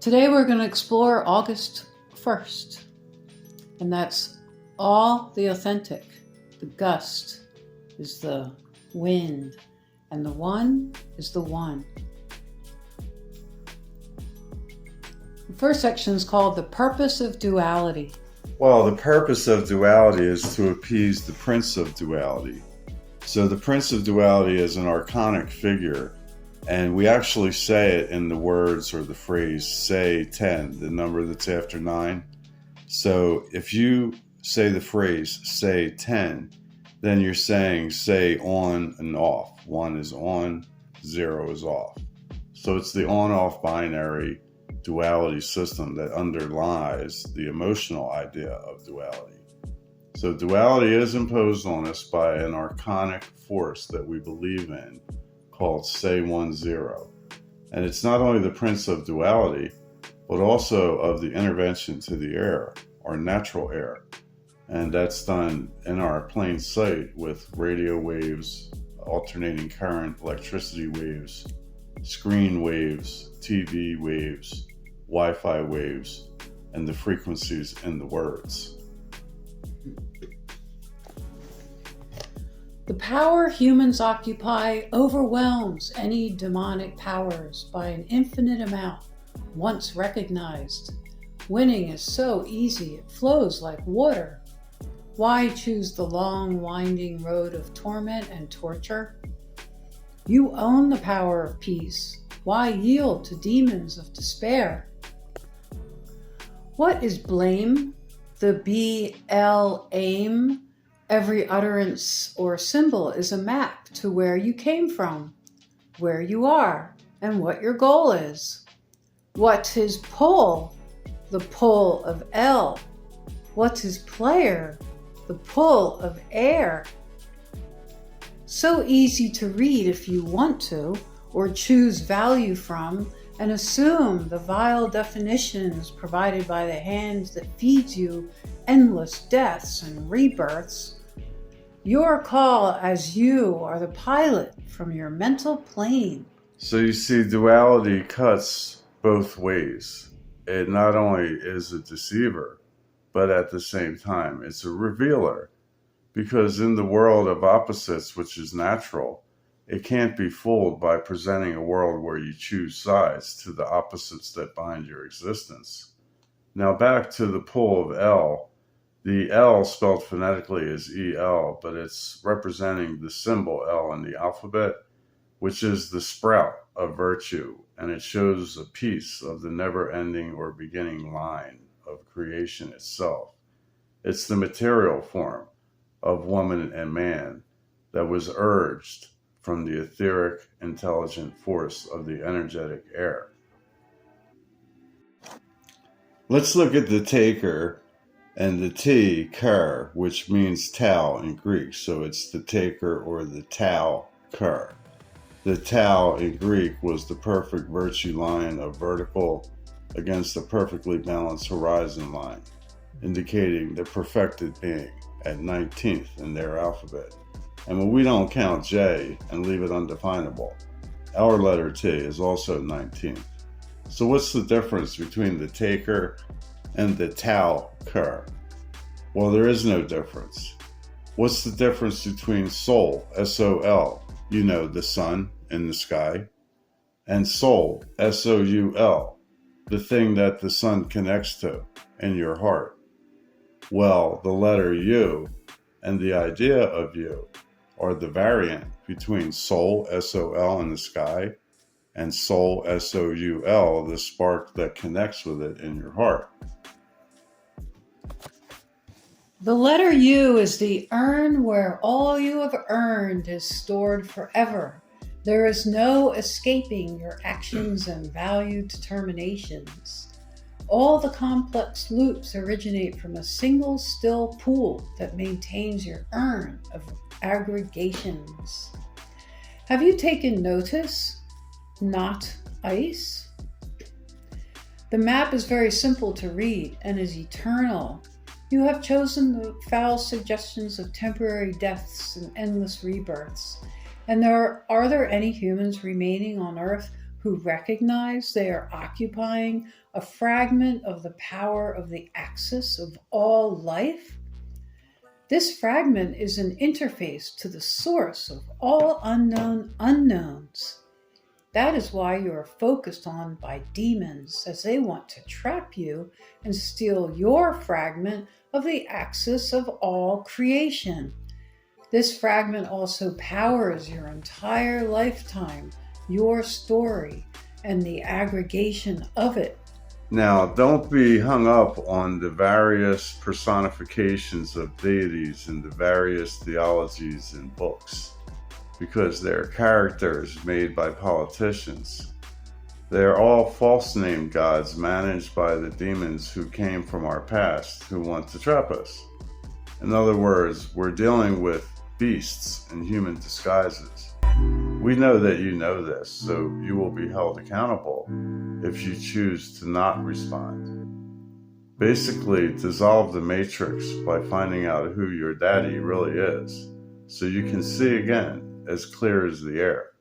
Today we're going to explore August 1st, and that's all the authentic. The gust is the wind, and the one is the one. The first section is called The Purpose of Duality. Well, the purpose of duality is to appease the Prince of Duality. So the Prince of Duality is an archonic figure, and we actually say it in the words or the phrase, say 10, the number that's after 9. So if you say the phrase, say 10, then you're saying, say on and off. 1 is on, 0 is off. So it's the on-off binary duality system that underlies the emotional idea of duality. So duality is imposed on us by an archonic force that we believe in called Say 10. And it's not only the Prince of Duality, but also of the intervention to the air, our natural air. And that's done in our plain sight with radio waves, alternating current, electricity waves, screen waves, TV waves, Wi-Fi waves, and the frequencies in the words. The power humans occupy overwhelms any demonic powers by an infinite amount, once recognized. Winning is so easy, it flows like water. Why choose the long, winding road of torment and torture? You own the power of peace. Why yield to demons of despair? What is blame? The aim. Every utterance or symbol is a map to where you came from, where you are, and what your goal is. What's his pull? The pull of L. What's his player? The pull of air. So easy to read if you want to, or choose value from, and assume the vile definitions provided by the hand that feeds you endless deaths and rebirths. Your call as you are the pilot from your mental plane. So you see, duality cuts both ways. It not only is a deceiver, but at the same time, it's a revealer. Because in the world of opposites, which is natural, it can't be fooled by presenting a world where you choose sides to the opposites that bind your existence. Now back to the pull of L. The L spelled phonetically is EL, but it's representing the symbol L in the alphabet, which is the sprout of virtue, and it shows a piece of the never-ending or beginning line of creation itself. It's the material form of woman and man that was urged from the etheric, intelligent force of the energetic air. Let's look at the taker and the T, ker, which means Tau in Greek. So it's the taker or the Tau ker. The Tau in Greek was the perfect virtue line of vertical against a perfectly balanced horizon line, indicating the perfected being at 19th in their alphabet. And when we don't count J and leave it undefinable, our letter T is also 19th. So what's the difference between the taker and the Tau ker? Well, there is no difference. What's the difference between soul, S-O-L, you know, the sun in the sky, and soul, S-O-U-L, the thing that the sun connects to in your heart? Well, the letter U and the idea of you are the variant between soul, S-O-L, in the sky, and soul, S-O-U-L, the spark that connects with it in your heart. The letter U is the urn where all you have earned is stored forever. There is no escaping your actions and value determinations. All the complex loops originate from a single still pool that maintains your urn of aggregations. Have you taken notice? Not ice? The map is very simple to read and is eternal. You have chosen the foul suggestions of temporary deaths and endless rebirths. And are there any humans remaining on Earth who recognize they are occupying a fragment of the power of the axis of all life? This fragment is an interface to the source of all unknown unknowns. That is why you are focused on by demons, as they want to trap you and steal your fragment of the axis of all creation. This fragment also powers your entire lifetime, your story, and the aggregation of it. Now, don't be hung up on the various personifications of deities in the various theologies and books, because they're characters made by politicians. They are all false name gods managed by the demons who came from our past who want to trap us. In other words, we're dealing with beasts in human disguises. We know that you know this, so you will be held accountable if you choose to not respond. Basically, dissolve the matrix by finding out who your daddy really is, so you can see again as clear as the air.